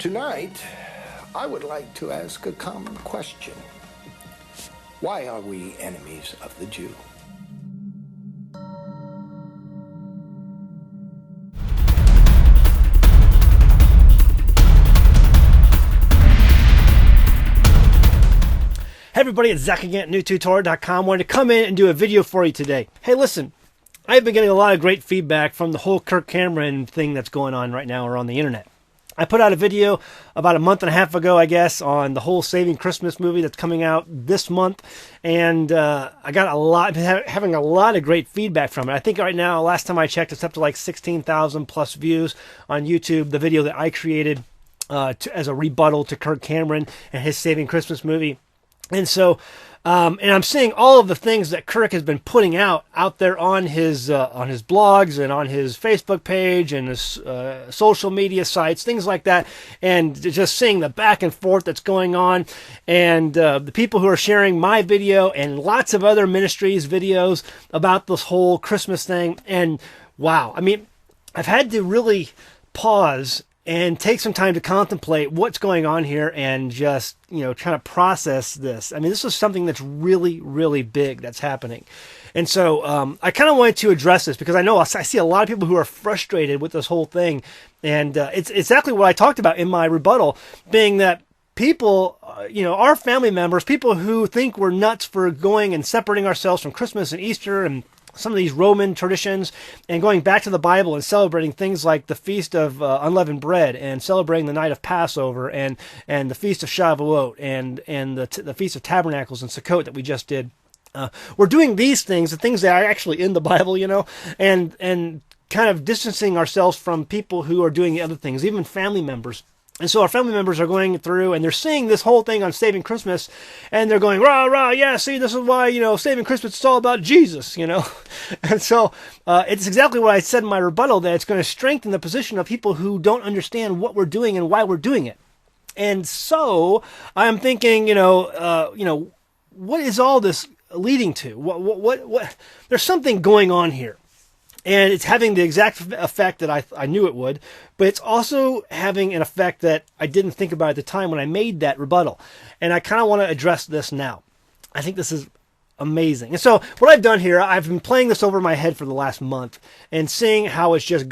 Tonight, I would like to ask a common question. Why are we enemies of the Jew? Hey everybody, it's Zach again at NewTutor.com. Wanted to come in and do a video for you today. Hey, listen, I've been getting a lot of great feedback from the whole Kirk thing that's going on right now or on the internet. I put out a video about a month and a half ago, I guess, on the whole Saving Christmas movie that's coming out this month, and I got having a lot of great feedback from it. I think right now, last time I checked, it's up to like 16,000 plus views on YouTube. The video that I created as a rebuttal to Kirk Cameron and his Saving Christmas movie. And so, and I'm seeing all of the things that Kirk has been putting out there on his blogs and on his Facebook page and his social media sites, things like that, and just seeing the back and forth that's going on, and the people who are sharing my video and lots of other ministries' videos about this whole Christmas thing. And wow, I mean, I've had to really pause and take some time to contemplate what's going on here and just, trying to process this. I mean, this is something that's really, really big that's happening. And so I kind of wanted to address this because I know I see a lot of people who are frustrated with this whole thing. And it's exactly what I talked about in my rebuttal, being that people, our family members, people who think we're nuts for going and separating ourselves from Christmas and Easter and some of these Roman traditions and going back to the Bible and celebrating things like the Feast of Unleavened Bread and celebrating the night of Passover and the Feast of Shavuot and the Feast of Tabernacles and Sukkot that we just did. We're doing these things, the things that are actually in the Bible, and kind of distancing ourselves from people who are doing the other things, even family members. And so our family members are going through and they're seeing this whole thing on Saving Christmas and they're going, rah, rah, yeah, see, this is why, Saving Christmas is all about Jesus, And so it's exactly what I said in my rebuttal, that it's going to strengthen the position of people who don't understand what we're doing and why we're doing it. And so I'm thinking, what is all this leading to? What? There's something going on here. And it's having the exact effect that I knew it would, but it's also having an effect that I didn't think about at the time when I made that rebuttal. And I kind of want to address this now. I think this is amazing. And so what I've done here, I've been playing this over my head for the last month and seeing how it's just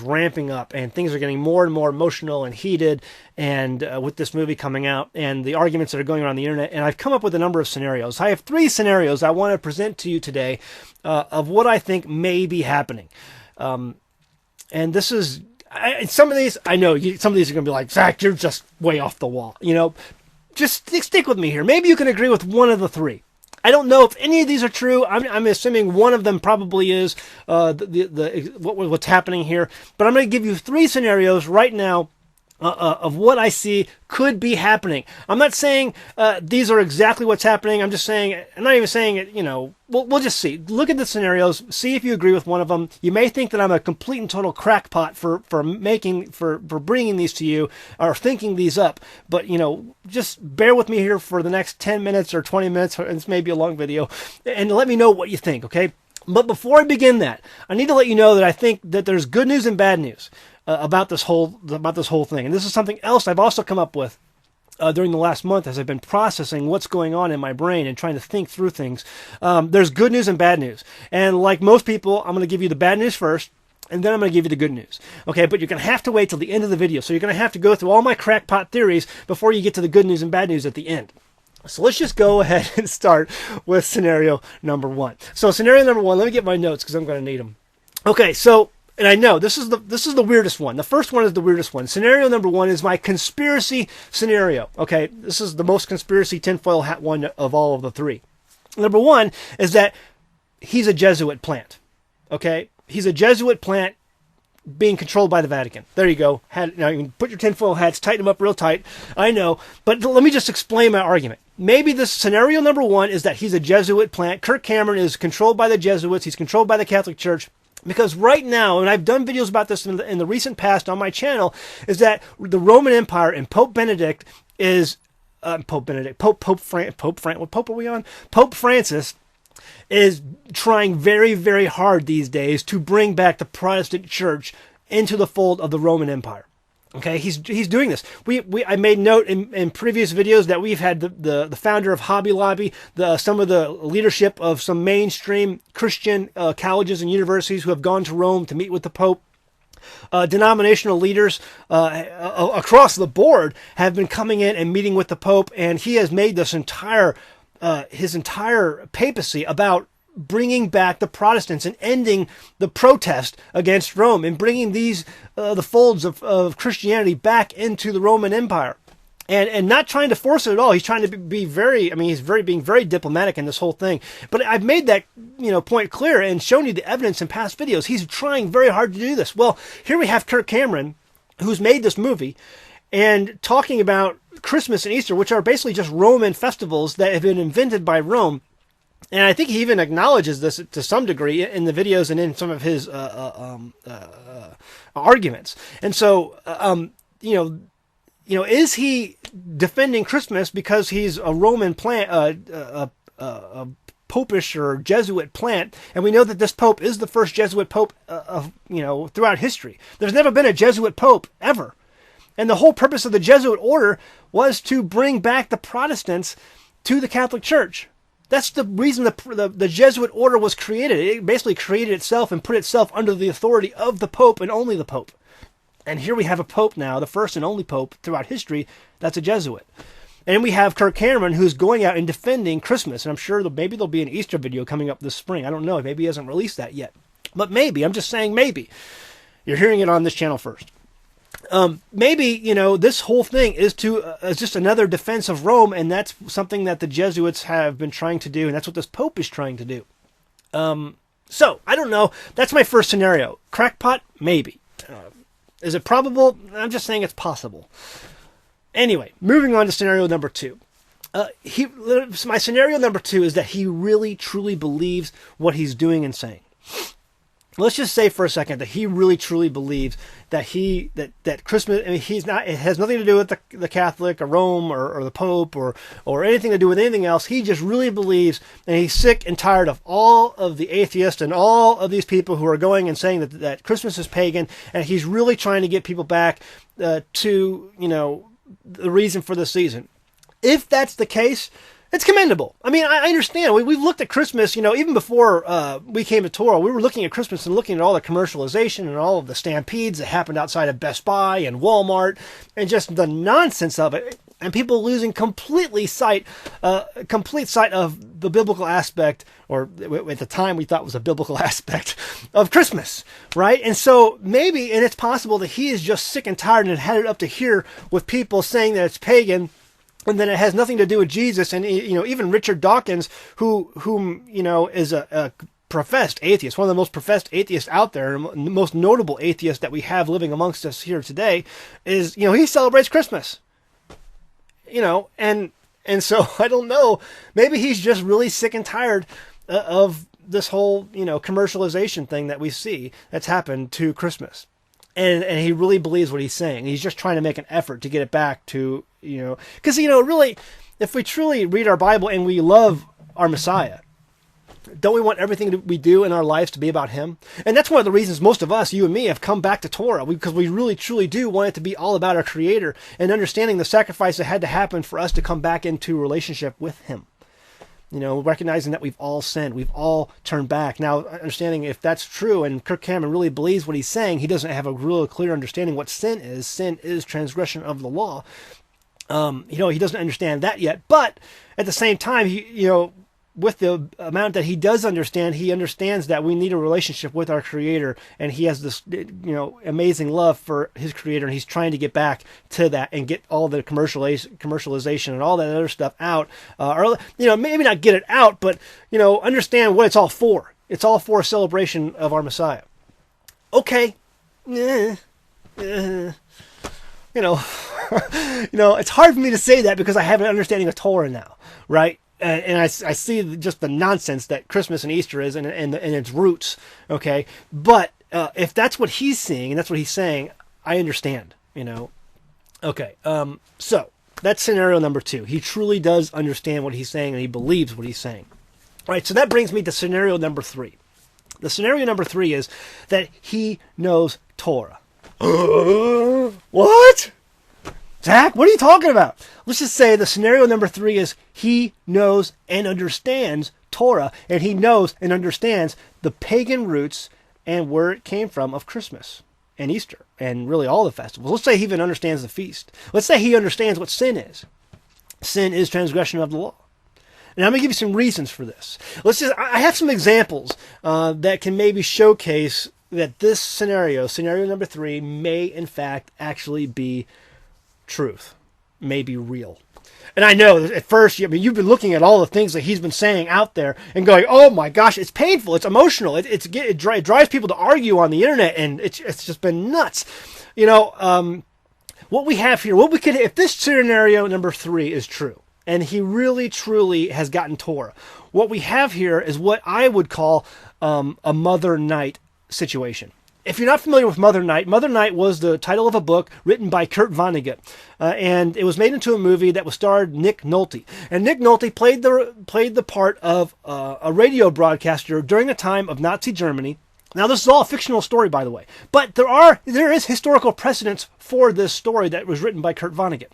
ramping up and things are getting more and more emotional and heated and with this movie coming out and the arguments that are going around the internet. And I've come up with a number of scenarios. I have 3 scenarios I want to present to you today of what I think may be happening. And this is, some of these, I know some of these are going to be like, Zach, you're just way off the wall. Just stick with me here. Maybe you can agree with one of the 3. I don't know if any of these are true. I'm assuming one of them probably is what's happening here. But I'm going to give you 3 scenarios right now of what I see could be happening. I'm not saying these are exactly what's happening. I'm not even saying it, we'll just see. Look at the scenarios, see if you agree with one of them. You may think that I'm a complete and total crackpot for bringing these to you or thinking these up. But, just bear with me here for the next 10 minutes or 20 minutes. It's maybe a long video. And let me know what you think, okay? But before I begin that, I need to let you know that I think that there's good news and bad news about this whole thing. And this is something else I've also come up with during the last month as I've been processing what's going on in my brain and trying to think through things. There's good news and bad news. And like most people, I'm going to give you the bad news first, and then I'm going to give you the good news. Okay, but you're going to have to wait till the end of the video. So you're going to have to go through all my crackpot theories before you get to the good news and bad news at the end. So let's just go ahead and start with scenario number 1. So scenario number 1, let me get my notes because I'm going to need them. Okay, so, and I know this is the weirdest one. The first one is the weirdest one. Scenario number 1 is my conspiracy scenario. Okay, this is the most conspiracy tinfoil hat one of all of the 3. Number 1 is that he's a Jesuit plant. Okay, he's a Jesuit plant being controlled by the Vatican. There you go. Now you can put your tinfoil hats, tighten them up real tight. I know, but let me just explain my argument. Maybe this scenario number 1 is that he's a Jesuit plant. Kirk Cameron is controlled by the Jesuits. He's controlled by the Catholic Church. Because right now, and I've done videos about this in the recent past on my channel, is that the Roman Empire and Pope Benedict is Pope Francis is trying very, very hard these days to bring back the Protestant church into the fold of the Roman Empire. Okay, he's doing this. I made note in previous videos that we've had the founder of Hobby Lobby, some of the leadership of some mainstream Christian colleges and universities who have gone to Rome to meet with the Pope. Denominational leaders across the board have been coming in and meeting with the Pope, and he has made this his entire papacy about bringing back the Protestants and ending the protest against Rome and bringing the folds of Christianity back into the Roman Empire. And not trying to force it at all. He's trying to be being very diplomatic in this whole thing. But I've made that, point clear and shown you the evidence in past videos. He's trying very hard to do this. Well, here we have Kirk Cameron, who's made this movie, and talking about Christmas and Easter, which are basically just Roman festivals that have been invented by Rome. And I think he even acknowledges this to some degree in the videos and in some of his arguments. And so, is he defending Christmas because he's a Roman plant, a popish or Jesuit plant? And we know that this pope is the first Jesuit pope throughout history. There's never been a Jesuit pope ever. And the whole purpose of the Jesuit order was to bring back the Protestants to the Catholic Church. That's the reason the Jesuit order was created. It basically created itself and put itself under the authority of the Pope and only the Pope. And here we have a Pope now, the first and only Pope throughout history, that's a Jesuit. And we have Kirk Cameron, who's going out and defending Christmas. And I'm sure maybe there'll be an Easter video coming up this spring. I don't know. Maybe he hasn't released that yet. But maybe. I'm just saying maybe. You're hearing it on this channel first. Maybe, this whole thing is just another defense of Rome, and that's something that the Jesuits have been trying to do, and that's what this Pope is trying to do. So, I don't know. That's my first scenario. Crackpot? Maybe. Is it probable? I'm just saying it's possible. Anyway, moving on to scenario number 2. My scenario number 2 is that he really, truly believes what he's doing and saying. Let's just say for a second that he really truly believes that that Christmas, it has nothing to do with the Catholic or Rome or the Pope or anything to do with anything else. He just really believes, and he's sick and tired of all of the atheists and all of these people who are going and saying that Christmas is pagan, and he's really trying to get people back to the reason for the season. If that's the case, it's commendable. I mean, I understand. We've looked at Christmas, even before we came to Torah, we were looking at Christmas and looking at all the commercialization and all of the stampedes that happened outside of Best Buy and Walmart and just the nonsense of it. And people losing complete sight of the biblical aspect, or at the time we thought was a biblical aspect of Christmas, right? And so maybe, and it's possible that he is just sick and tired and had it up to here with people saying that it's pagan, and then it has nothing to do with Jesus. And, even Richard Dawkins, whom is a professed atheist, one of the most professed atheists out there, and the most notable atheist that we have living amongst us here today, is, he celebrates Christmas. And so I don't know, maybe he's just really sick and tired of this whole, commercialization thing that we see that's happened to Christmas. And he really believes what he's saying. He's just trying to make an effort to get it back to, because, really, if we truly read our Bible and we love our Messiah, don't we want everything that we do in our lives to be about him? And that's one of the reasons most of us, you and me, have come back to Torah, because we really, truly do want it to be all about our Creator and understanding the sacrifice that had to happen for us to come back into relationship with him. Recognizing that we've all sinned, we've all turned back. Now, understanding if that's true, and Kirk Cameron really believes what he's saying, he doesn't have a real clear understanding what sin is. Sin is transgression of the law. He doesn't understand that yet, but at the same time, with the amount that he does understand, he understands that we need a relationship with our Creator, and he has this, amazing love for his Creator, and he's trying to get back to that and get all the commercialization and all that other stuff out, or maybe not get it out, but understand what it's all for. It's all for a celebration of our Messiah. Okay, it's hard for me to say that because I have an understanding of Torah now, right? And I see just the nonsense that Christmas and Easter is and its roots, okay? But if that's what he's seeing and that's what he's saying, I understand, Okay, so that's scenario number 2. He truly does understand what he's saying and he believes what he's saying. All right, so that brings me to scenario number 3. The scenario number 3 is that he knows Torah. What? Zach, what are you talking about? Let's just say the scenario number 3 is he knows and understands Torah, and he knows and understands the pagan roots and where it came from of Christmas and Easter and really all the festivals. Let's say he even understands the feast. Let's say he understands what sin is. Sin is transgression of the law. And I'm going to give you some reasons for this. I have some examples that can maybe showcase that this scenario number 3, may in fact actually be truth, may be real. And I know at first, you've been looking at all the things that he's been saying out there and going, oh my gosh, it's painful, it's emotional, it drives people to argue on the internet, and it's just been nuts. What we have here, if this scenario number 3 is true, and he really truly has gotten Torah, what we have here is what I would call a Mothernight situation. If you're not familiar with Mothernight, Mothernight was the title of a book written by Kurt Vonnegut, and it was made into a movie that was starred Nick Nolte. And Nick Nolte played the part of a radio broadcaster during the time of Nazi Germany. Now, this is all a fictional story, by the way, but there is historical precedence for this story that was written by Kurt Vonnegut,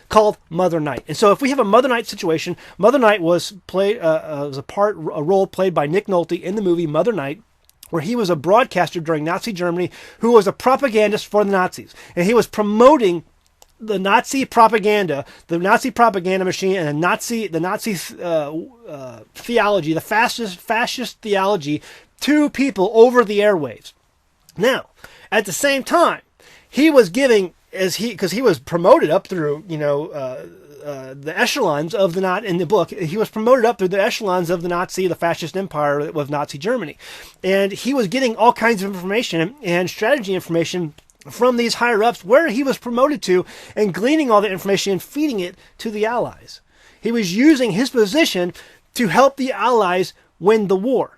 called Mothernight. And so, if we have a Mothernight situation, Mothernight was a role played by Nick Nolte in the movie Mothernight, where he was a broadcaster during Nazi Germany who was a propagandist for the Nazis. And he was promoting the Nazi propaganda machine, and the Nazi theology, the fascist theology, to people over the airwaves. Now, at the same time, he was giving, because he was promoted up through, the echelons of in the book, he was promoted up through the echelons of the fascist empire of Nazi Germany. And he was getting all kinds of information and strategy information from these higher ups where he was promoted to, and gleaning all the information and feeding it to the Allies. He was using his position to help the Allies win the war.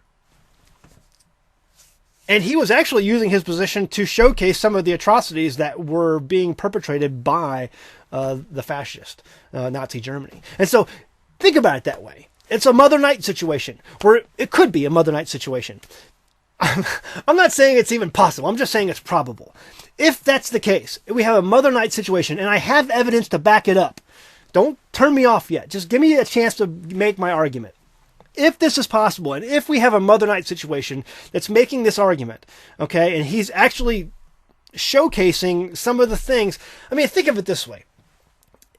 And he was actually using his position to showcase some of the atrocities that were being perpetrated by the fascist Nazi Germany. And so think about it that way. It's a Mothernight situation, or it could be a Mothernight situation. I'm not saying it's even possible. I'm just saying it's probable. If that's the case, if we have a Mothernight situation, and I have evidence to back it up, don't turn me off yet. Just give me a chance to make my argument. If this is possible, and if we have a Mothernight situation that's making this argument, okay, and he's actually showcasing some of the things, I mean, think of it this way.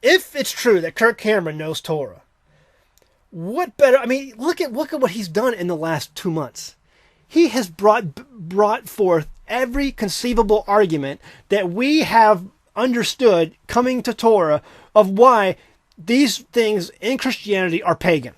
If it's true that Kirk Cameron knows Torah, what better, I mean, look at what he's done in the last 2 months. He has brought forth every conceivable argument that we have understood coming to Torah of why these things in Christianity are pagan.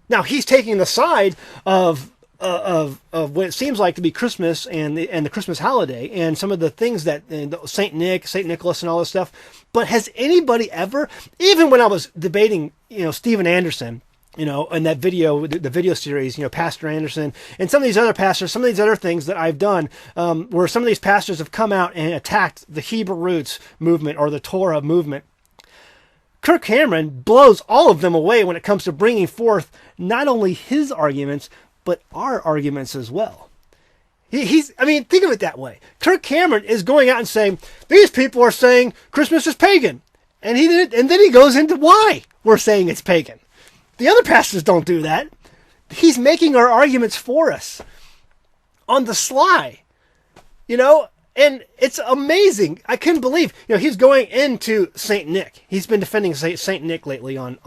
Now, he's taking the side of what it seems like to be Christmas and the Christmas holiday and some of the things that Saint Nicholas and all this stuff. But has anybody ever, even when I was debating, Stephen Anderson, in that video, the video series, Pastor Anderson and some of these other pastors, some of these other things that I've done, where some of these pastors have come out and attacked the Hebrew roots movement or the Torah movement. Kirk Cameron blows all of them away when it comes to bringing forth not only his arguments, but our arguments as well. Think of it that way. Kirk Cameron is going out and saying, these people are saying Christmas is pagan. And then he goes into why we're saying it's pagan. The other pastors don't do that. He's making our arguments for us on the sly, and it's amazing. I couldn't believe, he's going into Saint Nick. He's been defending Saint Nick lately on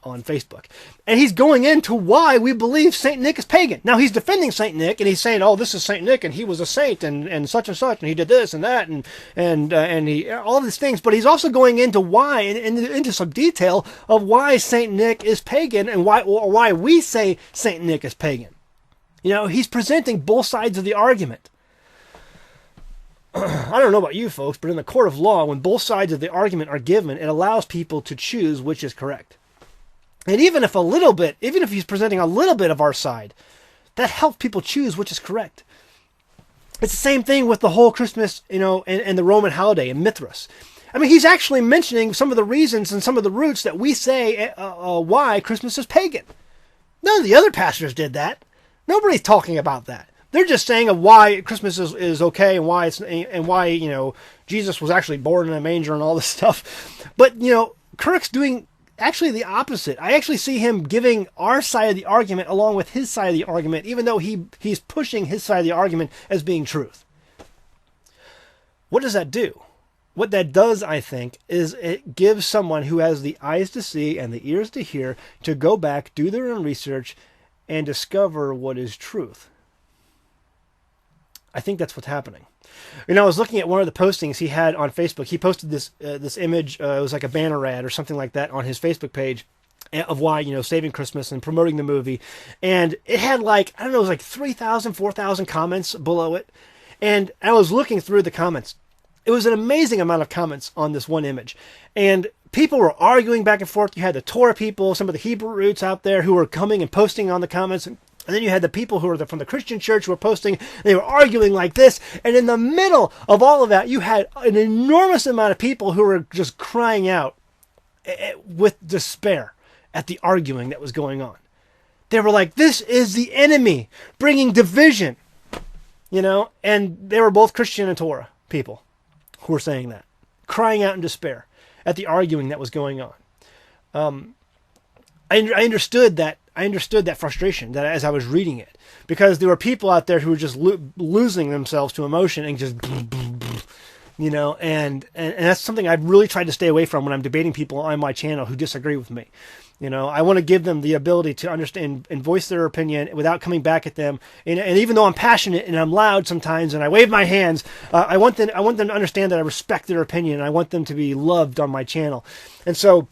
Facebook. And he's going into why we believe Saint Nick is pagan. Now, he's defending Saint Nick, and he's saying, oh, this is Saint Nick, and he was a saint, and such, and he did this and that, and he, all these things. But he's also going into why, and into some detail of why Saint Nick is pagan, and why we say Saint Nick is pagan. He's presenting both sides of the argument. I don't know about you folks, but in the court of law, when both sides of the argument are given, it allows people to choose which is correct. And even if he's presenting a little bit of our side, that helps people choose which is correct. It's the same thing with the whole Christmas, and the Roman holiday and Mithras. I mean, he's actually mentioning some of the reasons and some of the roots that we say why Christmas is pagan. None of the other pastors did that. Nobody's talking about that. They're just saying of why Christmas is okay and why Jesus was actually born in a manger and all this stuff. But Kirk's doing actually the opposite. I actually see him giving our side of the argument along with his side of the argument, even though he's pushing his side of the argument as being truth. What does that do? What that does, I think, is it gives someone who has the eyes to see and the ears to hear to go back, do their own research, and discover what is truth. I think that's what's happening. I was looking at one of the postings he had on Facebook. He posted this image. It was like a banner ad or something like that on his Facebook page of why, saving Christmas and promoting the movie. And it had it was like 3,000, 4,000 comments below it. And I was looking through the comments. It was an amazing amount of comments on this one image. And people were arguing back and forth. You had the Torah people, some of the Hebrew roots out there who were coming and posting on the comments. And then you had the people who were from the Christian church who were posting. They were arguing like this. And in the middle of all of that, you had an enormous amount of people who were just crying out with despair at the arguing that was going on. They were like, this is the enemy bringing division. And they were both Christian and Torah people who were saying that, crying out in despair at the arguing that was going on. I understood that. I understood that frustration that as I was reading it, because there were people out there who were just losing themselves to emotion and just, and that's something I've really tried to stay away from when I'm debating people on my channel who disagree with me. I want to give them the ability to understand and voice their opinion without coming back at them. And even though I'm passionate and I'm loud sometimes and I wave my hands, I want them to understand that I respect their opinion and I want them to be loved on my channel. And so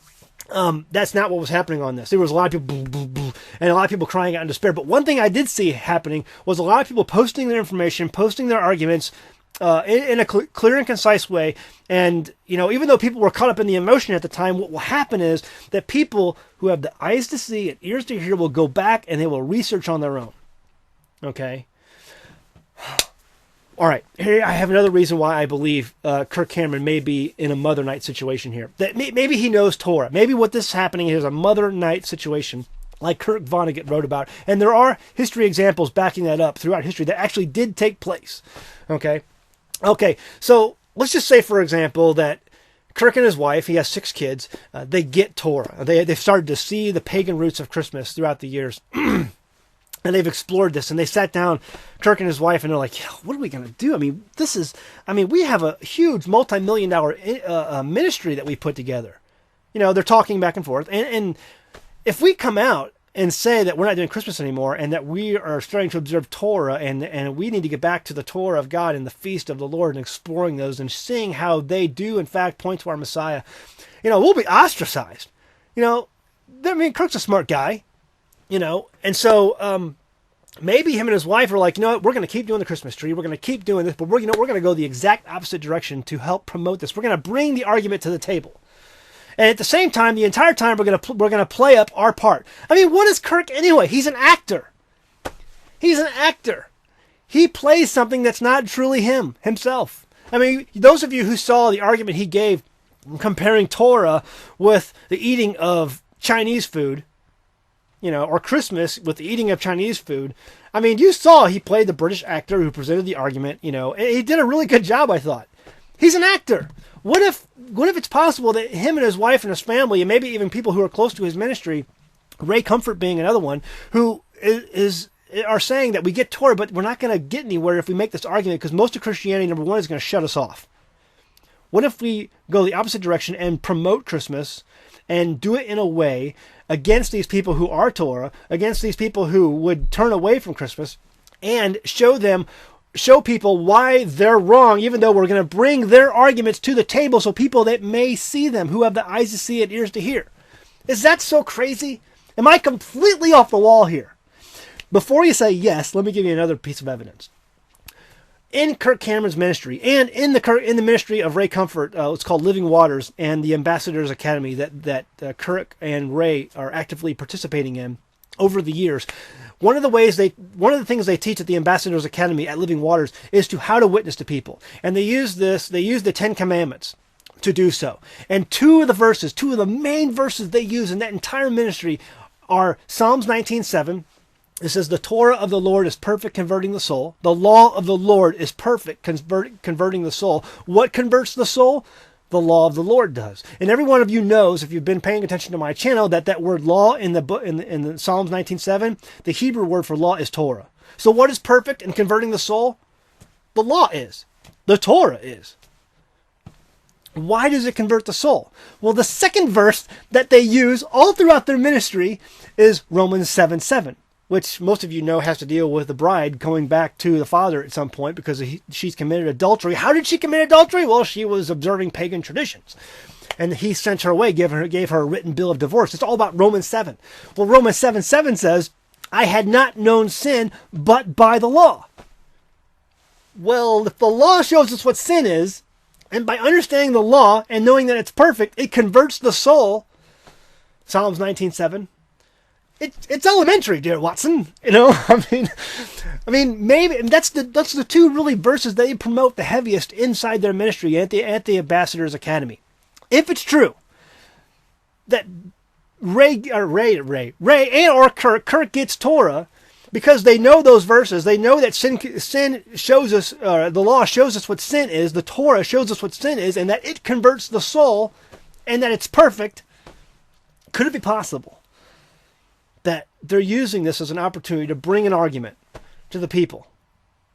that's not what was happening on this. There was a lot of people, and a lot of people crying out in despair. But one thing I did see happening was a lot of people posting their information, posting their arguments in a clear and concise way. And, even though people were caught up in the emotion at the time, what will happen is that people who have the eyes to see and ears to hear will go back and they will research on their own. Okay? All right, here I have another reason why I believe Kirk Cameron may be in a Mothernight situation here. That maybe he knows Torah. Maybe what this is happening is a Mothernight situation, like Kurt Vonnegut wrote about. And there are history examples backing that up throughout history that actually did take place. Okay, so let's just say, for example, that Kirk and his wife, he has 6 kids, they get Torah. They've started to see the pagan roots of Christmas throughout the years. And they've explored this, and they sat down, Kirk and his wife, and they're like, what are we going to do? We have a huge multi-million-dollar ministry that we put together. They're talking back and forth. And if we come out and say that we're not doing Christmas anymore and that we are starting to observe Torah and we need to get back to the Torah of God and the feast of the Lord and exploring those and seeing how they do, in fact, point to our Messiah, we'll be ostracized. Kirk's a smart guy. And so maybe him and his wife are like, we're going to keep doing the Christmas tree. We're going to keep doing this, but we're going to go the exact opposite direction to help promote this. We're going to bring the argument to the table. And at the same time, the entire time, we're going to play up our part. What is Kirk anyway? He's an actor. He's an actor. He plays something that's not truly himself. Those of you who saw the argument he gave comparing Torah with the eating of Chinese food, or Christmas with the eating of Chinese food. You saw he played the British actor who presented the argument, and he did a really good job, I thought. He's an actor. What if it's possible that him and his wife and his family, and maybe even people who are close to his ministry, Ray Comfort being another one, who are saying that we get Torah, but we're not going to get anywhere if we make this argument because most of Christianity, number one, is going to shut us off. What if we go the opposite direction and promote Christmas and do it in a way against these people who are Torah, against these people who would turn away from Christmas, and show people why they're wrong, even though we're going to bring their arguments to the table so people that may see them, who have the eyes to see and ears to hear. Is that so crazy? Am I completely off the wall here? Before you say yes, let me give you another piece of evidence. In Kirk Cameron's ministry, and in the ministry of Ray Comfort, it's called Living Waters, and the Ambassadors Academy that Kirk and Ray are actively participating in over the years. One of the things they teach at the Ambassadors Academy at Living Waters is how to witness to people, and they use the 10 Commandments to do so. And two of the main verses they use in that entire ministry are Psalms 19:7 It says, the Torah of the Lord is perfect, converting the soul. The law of the Lord is perfect, converting the soul. What converts the soul? The law of the Lord does. And every one of you knows, if you've been paying attention to my channel, that that word law in the book, in the Psalms 19:7, the Hebrew word for law is Torah. So what is perfect in converting the soul? The law is. The Torah is. Why does it convert the soul? Well, the second verse that they use all throughout their ministry is Romans 7:7, which most of you know has to deal with the bride going back to the father at some point because she's committed adultery. How did she commit adultery? Well, she was observing pagan traditions. And he sent her away, gave her a written bill of divorce. It's all about Romans 7. Well, Romans 7:7 says, I had not known sin but by the law. Well, if the law shows us what sin is, and by understanding the law and knowing that it's perfect, it converts the soul. Psalms 19:7. It's elementary, dear Watson. You know, I mean, maybe and that's the two really verses they promote the heaviest inside their ministry at the Ambassadors Academy. If it's true that Ray or Kirk gets Torah because they know those verses, they know that sin shows us, the law shows us what sin is, the Torah shows us what sin is, and that it converts the soul, and that it's perfect. Could it be possible that they're using this as an opportunity to bring an argument to the people?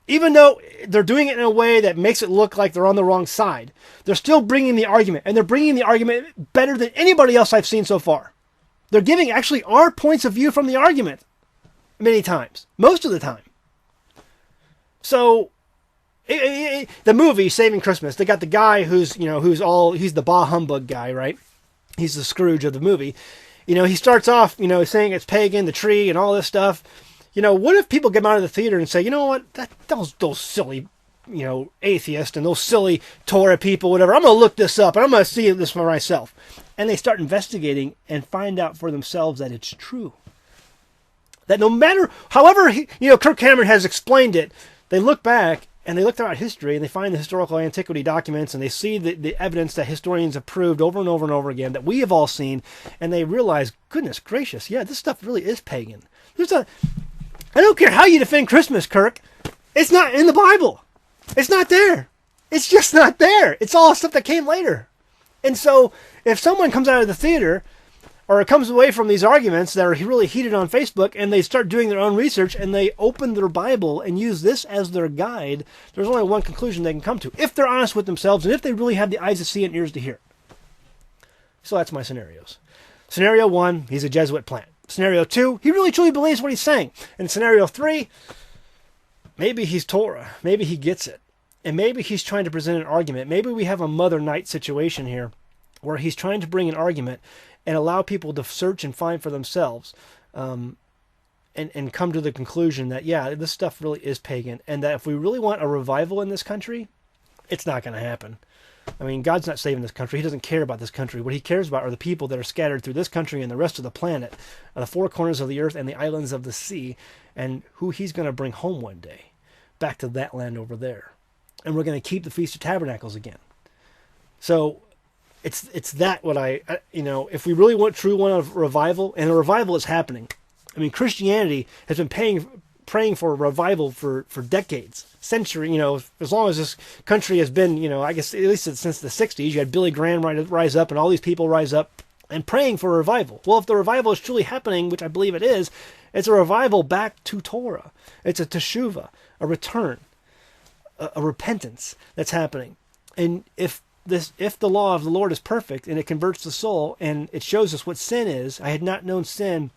Even though they're doing it in a way that makes it look like they're on the wrong side, they're still bringing the argument, and they're bringing the argument better than anybody else I've seen so far. They're giving actually our points of view from the argument many times, most of the time. So, the movie Saving Christmas, they got the guy he's the bah humbug guy, right? He's the Scrooge of the movie. You know, he starts off, saying it's pagan, the tree, and all this stuff. You know, what if people get out of the theater and say, you know what, those silly, atheists and those silly Torah people, whatever, I'm going to look this up and I'm going to see this for myself. And they start investigating and find out for themselves that it's true. That no matter, however, Kirk Cameron has explained it, they look back and they look throughout history and they find the historical antiquity documents and they see the evidence that historians have proved over and over and over again that we have all seen, and they realize, goodness gracious, yeah, this stuff really is pagan. I don't care how you defend Christmas, Kirk. It's not in the Bible. It's not there. It's just not there. It's all stuff that came later. And so if someone comes out of the theater or comes away from these arguments that are really heated on Facebook and they start doing their own research and they open their Bible and use this as their guide, there's only one conclusion they can come to, if they're honest with themselves and if they really have the eyes to see and ears to hear. So that's my scenarios. Scenario 1, he's a Jesuit plant. Scenario 2, he really truly believes what he's saying. And scenario 3, maybe he's Torah. Maybe he gets it. And maybe he's trying to present an argument. Maybe we have a Mothernight situation here where he's trying to bring an argument and allow people to search and find for themselves and come to the conclusion that, yeah, this stuff really is pagan. And that if we really want a revival in this country, it's not going to happen. I mean, God's not saving this country. He doesn't care about this country. What he cares about are the people that are scattered through this country and the rest of the planet, the four corners of the earth and the islands of the sea, and who he's going to bring home one day, back to that land over there. And we're going to keep the Feast of Tabernacles again. So it's that what if we really want want a revival, and a revival is happening. I mean, Christianity has been praying for a revival for decades, century, as long as this country has been, I guess at least since the 60s, you had Billy Graham rise up and all these people rise up and praying for a revival. Well, if the revival is truly happening, which I believe it is, it's a revival back to Torah. It's a teshuvah, a return, a repentance that's happening. And if the law of the Lord is perfect and it converts the soul and it shows us what sin is, I had not known sin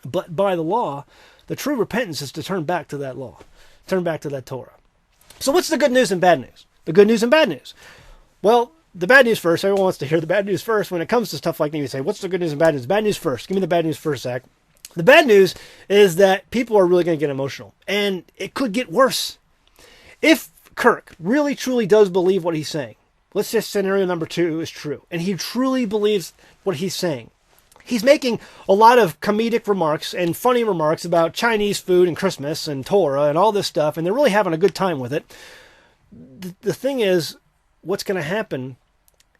but by the law, the true repentance is to turn back to that law, turn back to that Torah. So what's the good news and bad news? The good news and bad news. Well, the bad news first. Everyone wants to hear the bad news first. When it comes to stuff like that, you say, what's the good news and bad news? Bad news first. Give me the bad news first, Zach. The bad news is that people are really going to get emotional, and it could get worse. If Kirk really truly does believe what he's saying, let's just scenario number 2 is true, and he truly believes what he's saying. He's making a lot of comedic remarks and funny remarks about Chinese food and Christmas and Torah and all this stuff, and they're really having a good time with it. The thing is, what's going to happen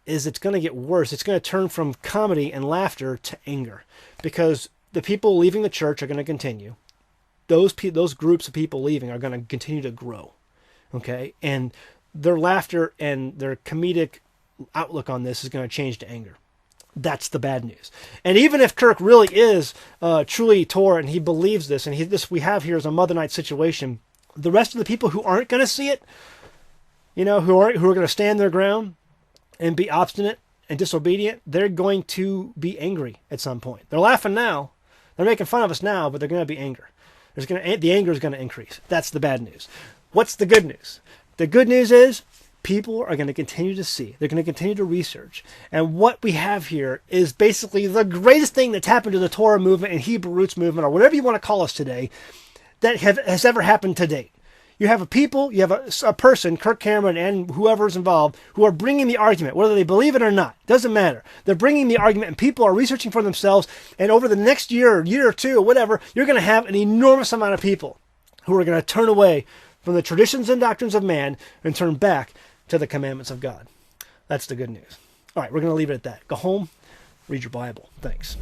is it's going to get worse. It's going to turn from comedy and laughter to anger, because the people leaving the church are going to continue. those groups of people leaving are going to continue to grow. Okay, and their laughter and their comedic outlook on this is going to change to anger. That's the bad news. And even if Kirk really is truly Tor and he believes this, and this we have here is a Mothernight situation, the rest of the people who aren't going to see it, who are going to stand their ground and be obstinate and disobedient, they're going to be angry at some point. They're laughing now, they're making fun of us now, but they're going to be angry. The anger is going to increase. That's the bad news. What's the good news? The good news is people are going to continue to see. They're going to continue to research. And what we have here is basically the greatest thing that's happened to the Torah movement and Hebrew roots movement, or whatever you want to call us today, that has ever happened to date. You have a person, Kirk Cameron and whoever's involved, who are bringing the argument, whether they believe it or not. Doesn't matter. They're bringing the argument, and people are researching for themselves. And over the next year or two, or whatever, you're going to have an enormous amount of people who are going to turn away from the traditions and doctrines of man and turn back to the commandments of God. That's the good news. All right, we're going to leave it at that. Go home, read your Bible. Thanks.